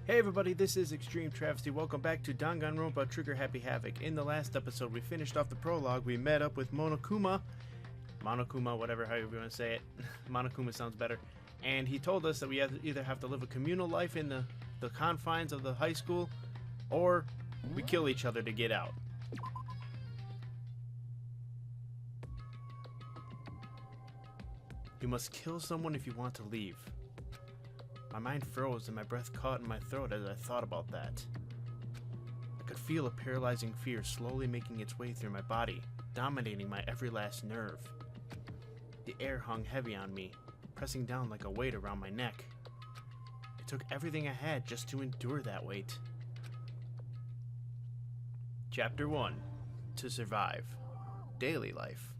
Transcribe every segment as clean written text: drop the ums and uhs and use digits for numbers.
Hey everybody, this is Extreme Travesty. Welcome back to Danganronpa Trigger Happy Havoc. In the last episode, we finished off the prologue. We met up with Monokuma, whatever, however you want to say it. Monokuma sounds better. And he told us that we either have to live a communal life in the confines of the high school, or we kill each other to get out. You must kill someone if you want to leave. My mind froze and my breath caught in my throat as I thought about that. I could feel a paralyzing fear slowly making its way through my body, dominating my every last nerve. The air hung heavy on me, pressing down like a weight around my neck. It took everything I had just to endure that weight. Chapter 1. To Survive. Daily Life.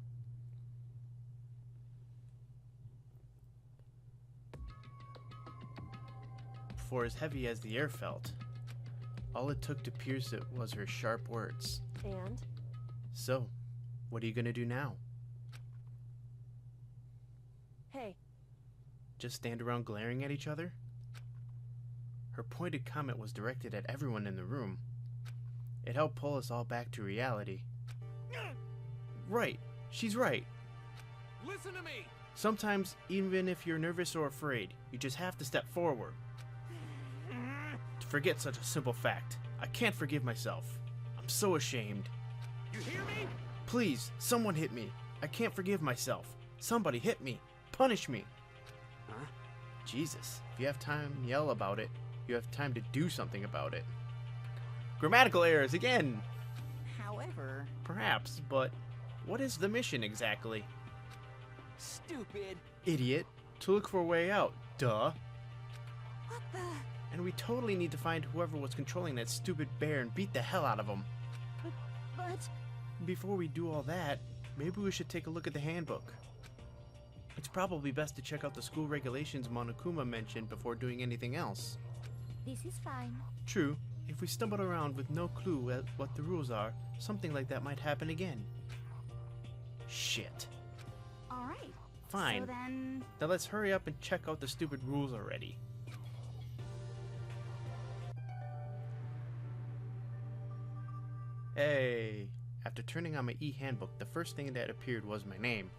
For as heavy as the air felt, all it took to pierce it was her sharp words. And? So, what are you gonna do now? Hey. Just stand around glaring at each other? Her pointed comment was directed at everyone in the room. It helped pull us all back to reality. Right, she's right. Listen to me! Sometimes, even if you're nervous or afraid, you just have to step forward. Forget such a simple fact. I can't forgive myself. I'm so ashamed. You hear me? Please, someone hit me. I can't forgive myself. Somebody hit me. Punish me. Huh? Jesus, if you have time, yell about it. You have time to do something about it. Grammatical errors again. However... Perhaps, but what is the mission exactly? Stupid. Idiot. To look for a way out. Duh. What the... And we totally need to find whoever was controlling that stupid bear and beat the hell out of him. But... Before we do all that, maybe we should take a look at the handbook. It's probably best to check out the school regulations Monokuma mentioned before doing anything else. This is fine. True, if we stumble around with no clue at what the rules are, something like that might happen again. Shit. Alright. Fine. So then... Now let's hurry up and check out the stupid rules already. Hey! After turning on my e-handbook, the first thing that appeared was my name.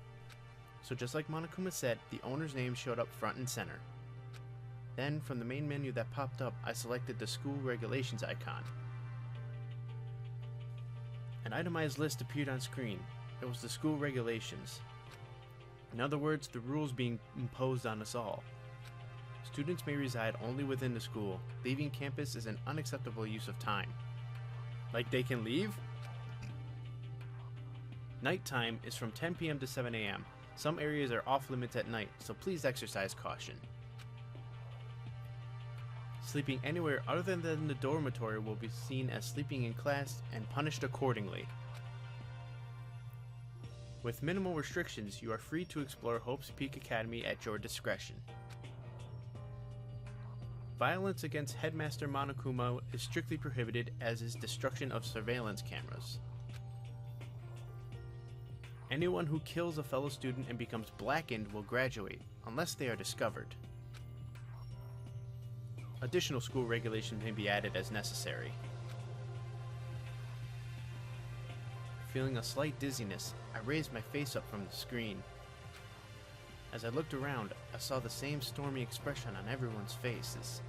So just like Monokuma said, the owner's name showed up front and center. Then, from the main menu that popped up, I selected the school regulations icon. An itemized list appeared on screen. It was the school regulations. In other words, the rules being imposed on us all. Students may reside only within the school. Leaving campus is an unacceptable use of time. Like they can leave? Nighttime is from 10 p.m. to 7 a.m. Some areas are off limits at night, so please exercise caution. Sleeping anywhere other than the dormitory will be seen as sleeping in class and punished accordingly. With minimal restrictions, you are free to explore Hope's Peak Academy at your discretion. Violence against Headmaster Monokuma is strictly prohibited, as is destruction of surveillance cameras. Anyone who kills a fellow student and becomes blackened will graduate, unless they are discovered. Additional school regulations may be added as necessary. Feeling a slight dizziness, I raised my face up from the screen. As I looked around, I saw the same stormy expression on everyone's faces.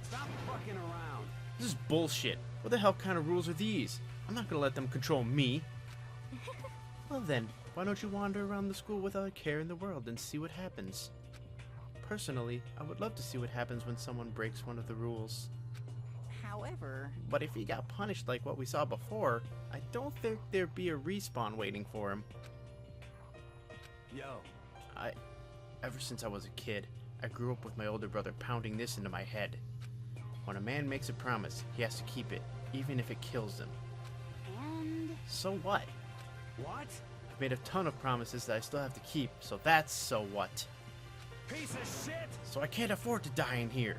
Stop fucking around. This is bullshit. What the hell kind of rules are these? I'm not gonna let them control me. Well then, why don't you wander around the school without a care in the world and see what happens? Personally, I would love to see what happens when someone breaks one of the rules. However... But if he got punished like what we saw before, I don't think there'd be a respawn waiting for him. Yo. Ever since I was a kid, I grew up with my older brother pounding this into my head. When a man makes a promise, he has to keep it, even if it kills him. And... So what? What? I've made a ton of promises that I still have to keep, so that's so what. Piece of shit! So I can't afford to die in here.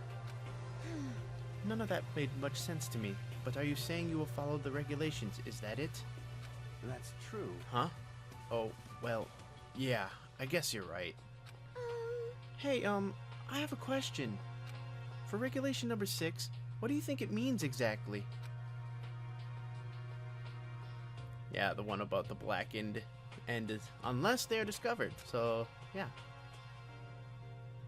None of that made much sense to me, but are you saying you will follow the regulations, is that it? That's true. Huh? Oh, well, yeah, I guess you're right. Hey, I have a question. For regulation number 6, What do you think it means exactly? Yeah, the one about the blackened end is unless they are discovered. So, yeah.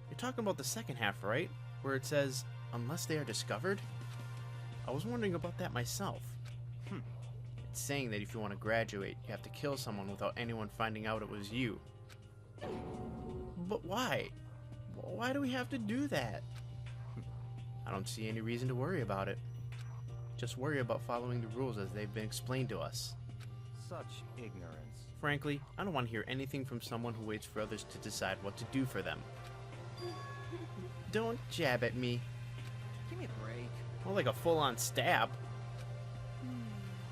You're talking about the second half, right? Where it says, unless they are discovered? I was wondering about that myself. It's saying that if you want to graduate, you have to kill someone without anyone finding out it was you. But why? Why do we have to do that? I don't see any reason to worry about it. Just worry about following the rules as they've been explained to us. Such ignorance. Frankly, I don't want to hear anything from someone who waits for others to decide what to do for them. Don't jab at me. Give me a break. More like a full-on stab.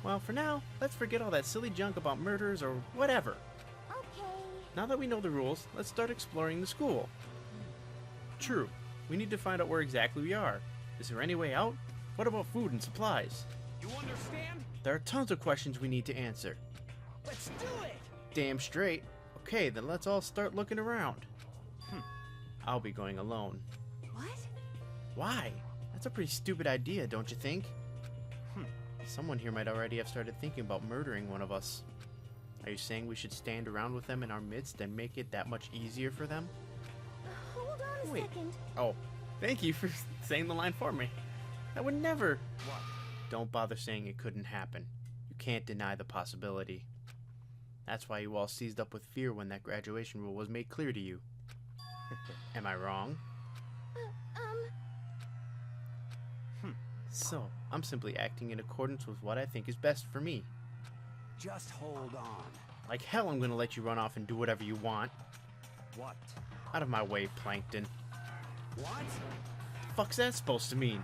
Well, for now, let's forget all that silly junk about murders or whatever. Okay. Now that we know the rules, let's start exploring the school. True, we need to find out where exactly we are. Is there any way out? What about food and supplies? You understand? There are tons of questions we need to answer. Let's do it! Damn straight. Okay, then let's all start looking around. I'll be going alone. What? Why? That's a pretty stupid idea, don't you think? Someone here might already have started thinking about murdering one of us. Are you saying we should stand around with them in our midst and make it that much easier for them? Hold on a Wait. second. Oh, thank you for saying the line for me. I would never. What? Don't bother saying it couldn't happen. You can't deny the possibility. That's why you all seized up with fear when that graduation rule was made clear to you. Am I wrong? So, I'm simply acting in accordance with what I think is best for me. Just hold on. Like hell, I'm gonna let you run off and do whatever you want. What? Out of my way, Plankton. What? Fuck's that supposed to mean?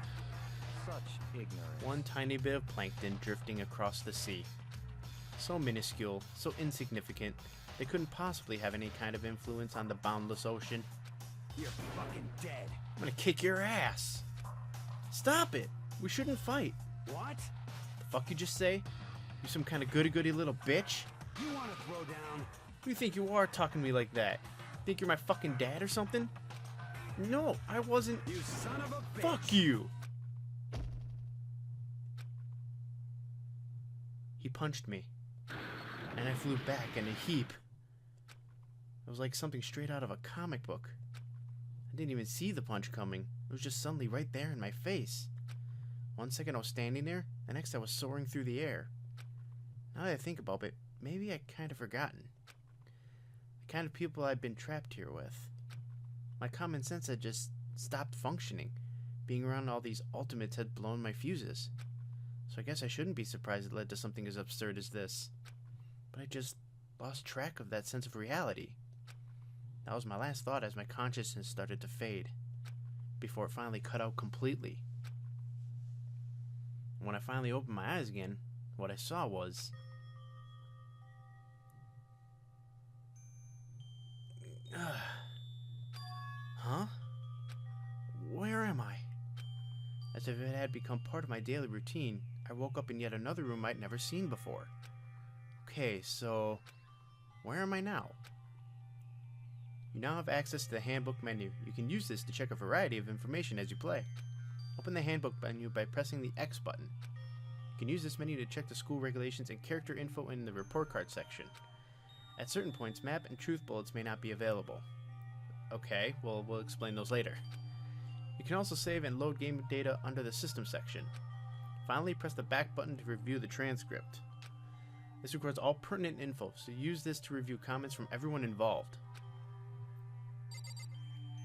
Such ignorance. One tiny bit of plankton drifting across the sea. So minuscule, so insignificant, they couldn't possibly have any kind of influence on the boundless ocean. You're fucking dead. I'm gonna kick your ass. Stop it! We shouldn't fight. What? The fuck you just say? You some kind of goody-goody little bitch? You want to throw down? Who do you think you are talking to me like that? Think you're my fucking dad or something? No, I wasn't. You son of a bitch. Fuck you! He punched me, and I flew back in a heap. It was like something straight out of a comic book. I didn't even see the punch coming. It was just suddenly right there in my face. 1 second I was standing there, the next I was soaring through the air. Now that I think about it, maybe I kind of forgotten. The kind of people I'd been trapped here with. My common sense had just stopped functioning. Being around all these ultimates had blown my fuses. So I guess I shouldn't be surprised it led to something as absurd as this. But I just lost track of that sense of reality. That was my last thought as my consciousness started to fade, before it finally cut out completely. When I finally opened my eyes again, what I saw was... Huh? Where am I? As if it had become part of my daily routine, I woke up in yet another room I'd never seen before. Okay, so... where am I now? You now have access to the handbook menu. You can use this to check a variety of information as you play. Open the handbook menu by pressing the X button. You can use this menu to check the school regulations and character info in the report card section. At certain points, map and truth bullets may not be available. Okay, well, we'll explain those later. You can also save and load game data under the system section. Finally, press the back button to review the transcript. This records all pertinent info, so use this to review comments from everyone involved.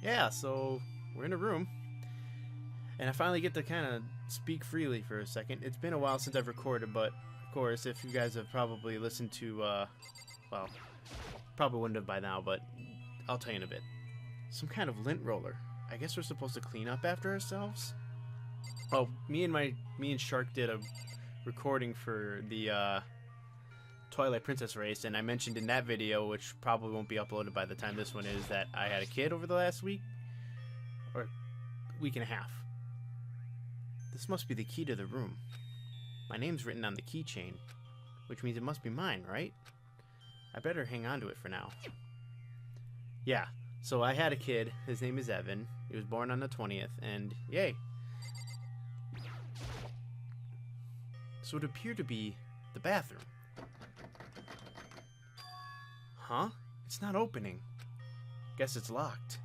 Yeah, so we're in a room. And I finally get to kind of speak freely for a second. It's been a while since I've recorded, but of course, if you guys have probably listened to, well, probably wouldn't have by now, but I'll tell you in a bit. Some kind of lint roller. I guess we're supposed to clean up after ourselves? Oh, me and Shark did a recording for the Twilight Princess race, and I mentioned in that video, which probably won't be uploaded by the time this one is, that I had a kid over the last week, or week and a half. This must be the key to the room. My name's written on the keychain, which means it must be mine, right? I better hang on to it for now. Yeah, so I had a kid. His name is Evan. He was born on the 20th, and yay. So it appeared to be the bathroom. Huh? It's not opening. Guess it's locked.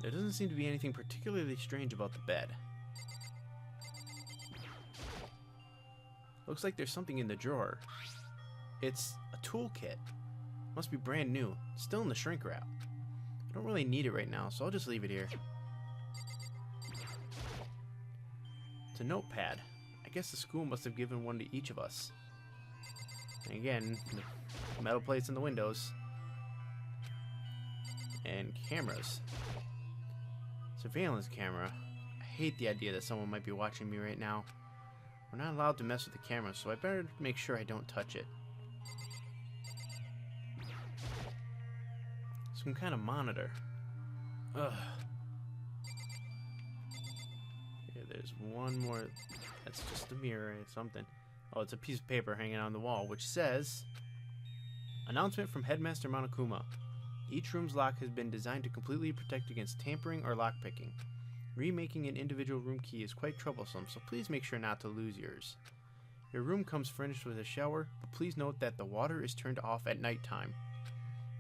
There doesn't seem to be anything particularly strange about the bed. Looks like there's something in the drawer. It's a toolkit. Must be brand new. Still in the shrink wrap. I don't really need it right now, so I'll just leave it here. It's a notepad. I guess the school must have given one to each of us. And again, the metal plates in the windows. And cameras. Surveillance camera. I hate the idea that someone might be watching me right now. We're not allowed to mess with the camera, so I better make sure I don't touch it. Some kind of monitor. Ugh. Yeah, there's one more. That's just a mirror or something. Oh, it's a piece of paper hanging on the wall, which says, announcement from Headmaster Monokuma. Each room's lock has been designed to completely protect against tampering or lockpicking. Remaking an individual room key is quite troublesome, so please make sure not to lose yours. Your room comes furnished with a shower, but please note that the water is turned off at nighttime.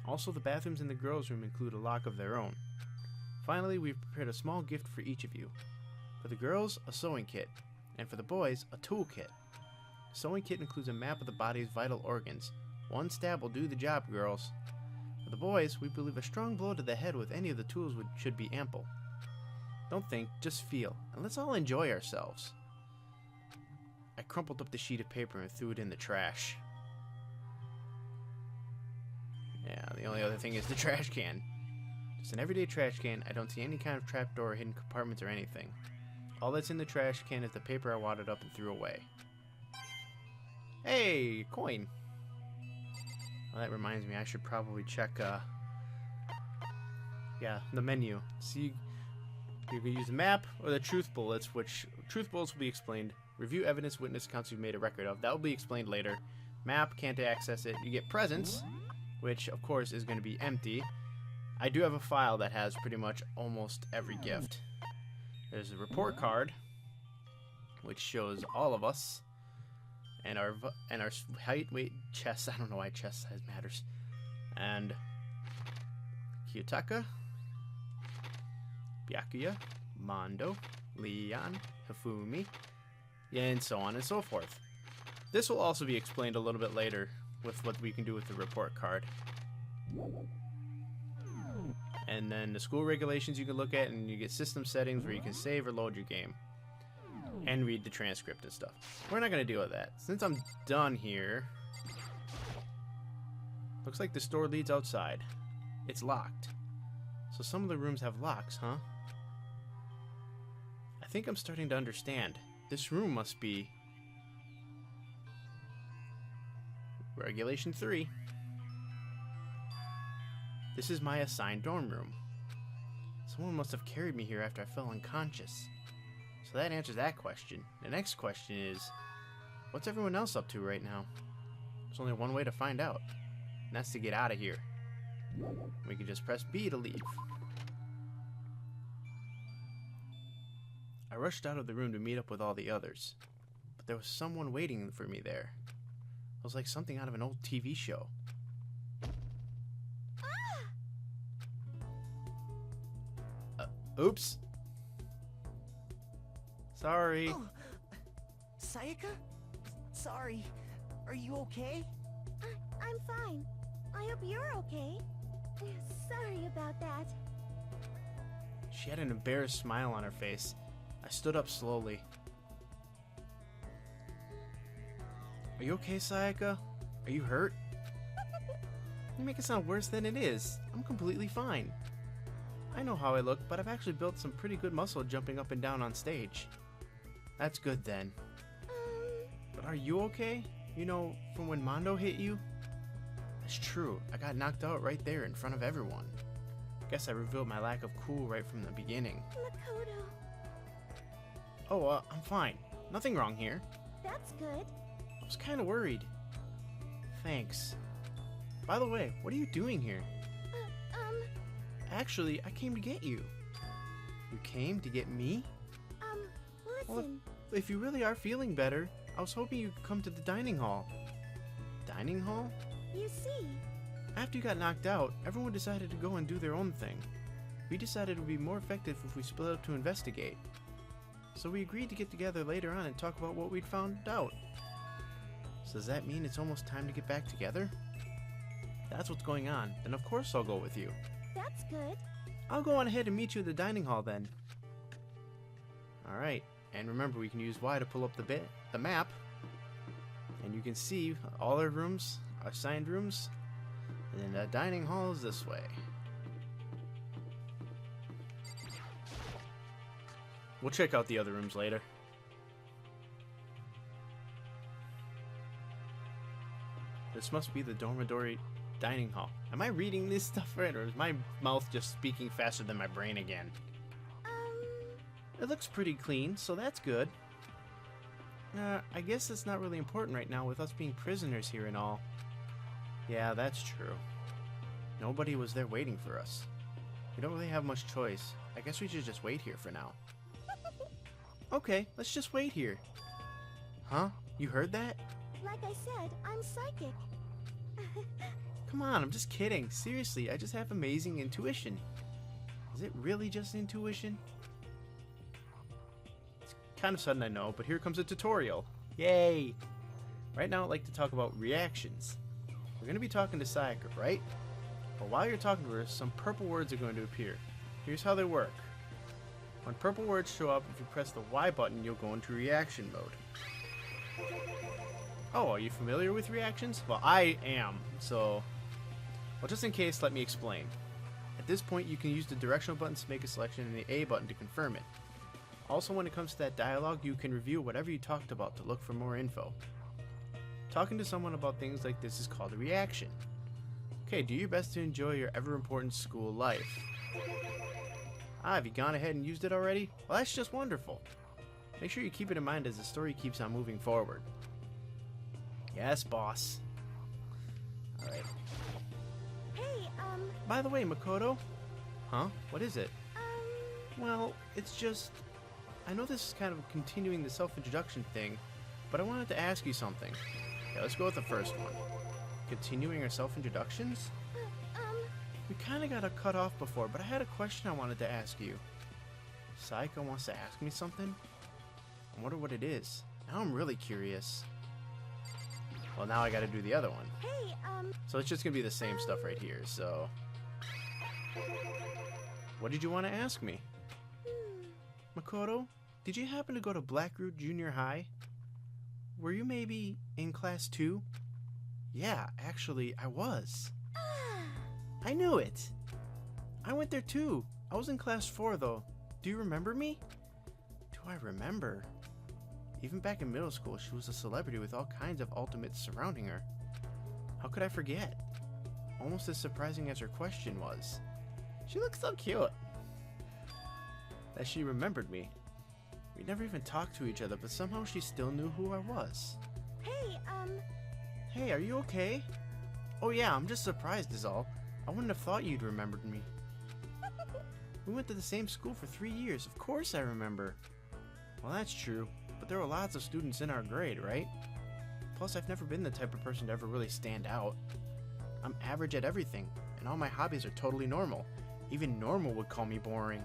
Also, the bathrooms in the girls' room include a lock of their own. Finally, we've prepared a small gift for each of you. For the girls, a sewing kit, and for the boys, a tool kit. The sewing kit includes a map of the body's vital organs. One stab will do the job, girls. For the boys, we believe a strong blow to the head with any of the tools should be ample. Don't think, just feel, and let's all enjoy ourselves. I crumpled up the sheet of paper and threw it in the trash. Yeah, the only other thing is the trash can. Just an everyday trash can. I don't see any kind of trapdoor or hidden compartments or anything. All that's in the trash can is the paper I wadded up and threw away. Hey, coin. Well, that reminds me, I should probably check, the menu. See, you can use the map or the truth bullets, which truth bullets will be explained. Review evidence witness accounts you've made a record of. That will be explained later. Map, can't access it. You get presents, which of course is going to be empty. I do have a file that has pretty much almost every gift. There's a report card, which shows all of us, and our height, weight, chest. I don't know why chest size matters. And Kiyotaka, Byakuya, Mondo, Leon, Hifumi, and so on and so forth. This will also be explained a little bit later with what we can do with the report card. And then the school regulations you can look at, and you get system settings where you can save or load your game. And read the transcript and stuff. We're not going to deal with that. Since I'm done here, looks like the store leads outside. It's locked. So some of the rooms have locks, huh? I think I'm starting to understand. This room must be Regulation 3. This is my assigned dorm room. Someone must have carried me here after I fell unconscious. So that answers that question. The next question is, what's everyone else up to right now? There's only one way to find out, and that's to get out of here. We can just press B to leave. I rushed out of the room to meet up with all the others, but there was someone waiting for me there. It was like something out of an old TV show. Oops. Sorry. Oh, Sayaka? Sorry. Are you okay? I'm fine. I hope you're okay. Sorry about that. She had an embarrassed smile on her face. I stood up slowly. Are you okay, Sayaka? Are you hurt? You make it sound worse than it is. I'm completely fine. I know how I look, but I've actually built some pretty good muscle jumping up and down on stage. That's good then. But are you okay? You know, from when Mondo hit you? That's true. I got knocked out right there in front of everyone. Guess I revealed my lack of cool right from the beginning. Makoto. Oh, I'm fine. Nothing wrong here. That's good. I was kind of worried. Thanks. By the way, what are you doing here? Actually, I came to get you. You came to get me? Listen, If you really are feeling better, I was hoping you could come to the dining hall. Dining hall? you see, After you got knocked out, everyone decided to go and do their own thing. We decided it would be more effective if we split up to investigate. So we agreed to get together later on and talk about what we'd found out. So does that mean it's almost time to get back together? That's what's going on. Then of course I'll go with you. that's good. I'll go on ahead and meet you at the dining hall then. Alright, and remember we can use Y to pull up the map. And you can see all our rooms, our assigned rooms. And then the dining hall is this way. We'll check out the other rooms later. This must be the dormitory dining hall. Am I reading this stuff right, or is my mouth just speaking faster than my brain again? It looks pretty clean, so that's good. I guess it's not really important right now with us being prisoners here and all. Yeah, that's true. Nobody was there waiting for us. We don't really have much choice. I guess we should just wait here for now. Okay, let's just wait here. Huh? You heard that? Like I said, I'm psychic. Come on, I'm just kidding. Seriously, I just have amazing intuition. Is it really just intuition? It's kind of sudden, I know, but here comes a tutorial. Yay! Right now I'd like to talk about reactions. We're going to be talking to Sayaka, right? But while you're talking to her, some purple words are going to appear. Here's how they work. When purple words show up, if you press the Y button, you'll go into reaction mode. Oh, are you familiar with reactions? Well, I am, so... Well, just in case, let me explain. At this point, you can use the directional buttons to make a selection and the A button to confirm it. Also, when it comes to that dialogue, you can review whatever you talked about to look for more info. Talking to someone about things like this is called a reaction. Okay, do your best to enjoy your ever-important school life. Ah, have you gone ahead and used it already? Well, that's just wonderful. Make sure you keep it in mind as the story keeps on moving forward. Yes, boss. Alright. Hey, By the way, Makoto. Huh? What is it? Well, it's just... I know this is kind of continuing the self-introduction thing, but I wanted to ask you something. Okay, let's go with the first one. Continuing our self-introductions? We kind of got cut off before, but I had a question I wanted to ask you. Sayaka wants to ask me something? I wonder what it is. Now I'm really curious. Well, now I gotta do the other one. hey, So it's just gonna be the same stuff right here, so... What did you want to ask me? Makoto, did you happen to go to Blackroot Junior High? Were you maybe in class 2? Yeah, actually, I was. I knew it! I went there too. I was in class 4 though. Do you remember me? Do I remember? Even back in middle school, she was a celebrity with all kinds of ultimates surrounding her. How could I forget? Almost as surprising as her question was. She looked so cute. That she remembered me. We never even talked to each other, but somehow she still knew who I was. hey, Hey, are you okay? Oh yeah, I'm just surprised is all. I wouldn't have thought you'd remembered me. We went to the same school for 3 years. Of course I remember. Well, that's true, but there were lots of students in our grade, right? Plus, I've never been the type of person to ever really stand out. I'm average at everything, and all my hobbies are totally normal. Even normal would call me boring.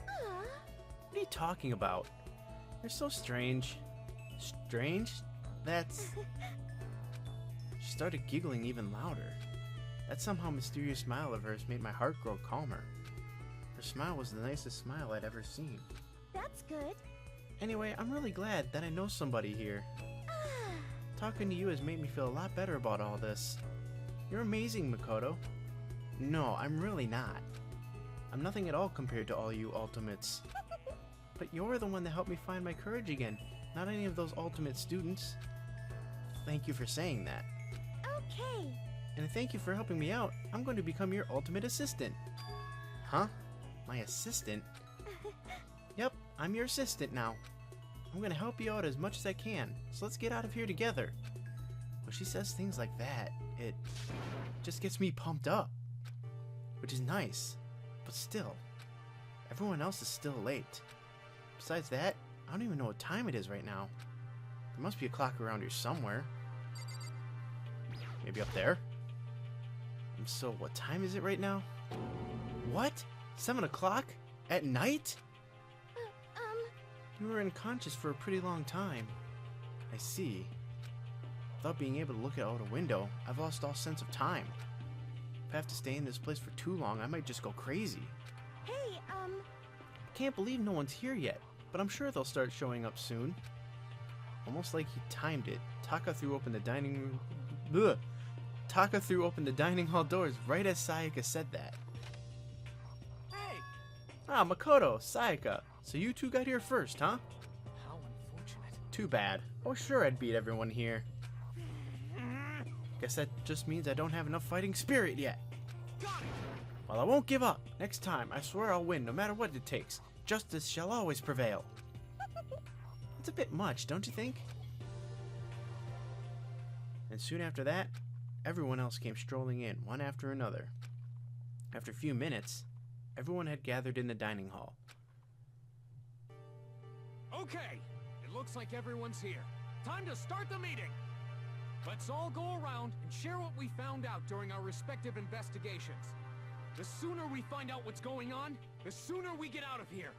What are you talking about? You're so strange. Strange? That's... She started giggling even louder. That somehow mysterious smile of hers made my heart grow calmer. Her smile was the nicest smile I'd ever seen. that's good. Anyway, I'm really glad that I know somebody here. Talking to you has made me feel a lot better about all this. You're amazing, Makoto. No, I'm really not. I'm nothing at all compared to all you ultimates. But you're the one that helped me find my courage again, not any of those ultimate students. Thank you for saying that. Okay. And thank you for helping me out. I'm going to become your ultimate assistant. Huh? My assistant? Yep, I'm your assistant now. I'm going to help you out as much as I can, so let's get out of here together. When she says things like that, it just gets me pumped up. Which is nice, but still, everyone else is still late. Besides that, I don't even know what time it is right now. There must be a clock around here somewhere. Maybe up there? And so, what time is it right now? What? 7 o'clock? At night? You were unconscious for a pretty long time. I see. Without being able to look out a window, I've lost all sense of time. If I have to stay in this place for too long, I might just go crazy. Hey, I can't believe no one's here yet, but I'm sure they'll start showing up soon. Almost like he timed it, Taka threw open the dining hall doors right as Sayaka said that. Hey! Ah, Makoto, Sayaka. So you two got here first, huh? How unfortunate. Too bad. Oh, sure I'd beat everyone here. Guess that just means I don't have enough fighting spirit yet. Got it! Well, I won't give up. Next time, I swear I'll win no matter what it takes. Justice shall always prevail. It's a bit much, don't you think? And soon after that, everyone else came strolling in, one after another. After a few minutes, everyone had gathered in the dining hall. Okay, it looks like everyone's here. Time to start the meeting! Let's all go around and share what we found out during our respective investigations. The sooner we find out what's going on, the sooner we get out of here.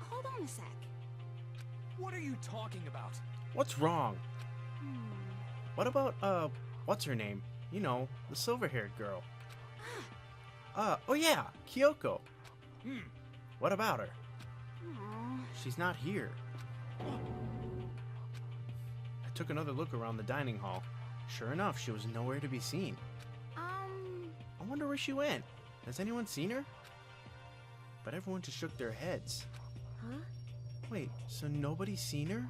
hold on a sec. What are you talking about? What's wrong? What about, what's her name? You know, the silver-haired girl. Oh yeah, Kyoko. What about her? Aw. She's not here. I took another look around the dining hall. Sure enough, she was nowhere to be seen. I wonder where she went. Has anyone seen her? But everyone just shook their heads. Huh? Wait, so nobody's seen her?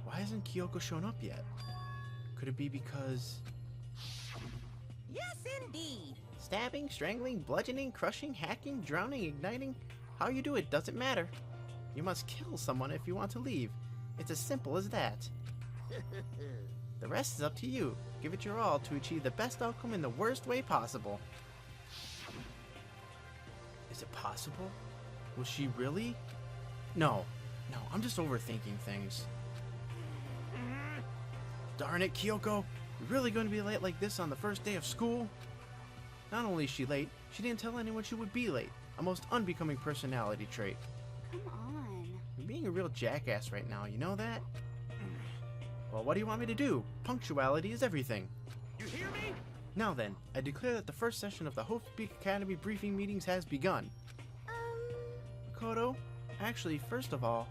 Why hasn't Kyoko shown up yet? Could it be because... Yes, indeed. Stabbing, strangling, bludgeoning, crushing, hacking, drowning, igniting. How you do it doesn't matter. You must kill someone if you want to leave. It's as simple as that. The rest is up to you. Give it your all to achieve the best outcome in the worst way possible. Is it possible? Was she really? No, I'm just overthinking things. Darn it, Kyoko. You're really going to be late like this on the first day of school? Not only is she late, she didn't tell anyone she would be late. A most unbecoming personality trait. Come on. You're being a real jackass right now, you know that? Well, what do you want me to do? Punctuality is everything. You hear me? Now then, I declare that the first session of the Hope Speak Academy briefing meetings has begun. Makoto, actually, first of all,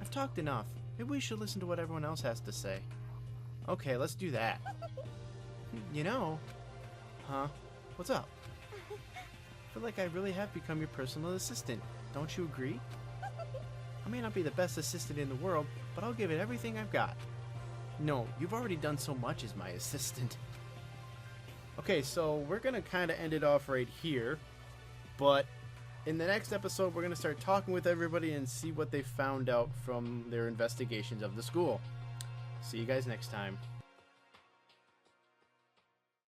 I've talked enough. Maybe we should listen to what everyone else has to say. Okay, let's do that. You know... Huh? What's up? I feel like I really have become your personal assistant. Don't you agree? I may not be the best assistant in the world, but I'll give it everything I've got. No, you've already done so much as my assistant. Okay, so we're going to kind of end it off right here. But in the next episode, we're going to start talking with everybody and see what they found out from their investigations of the school. See you guys next time.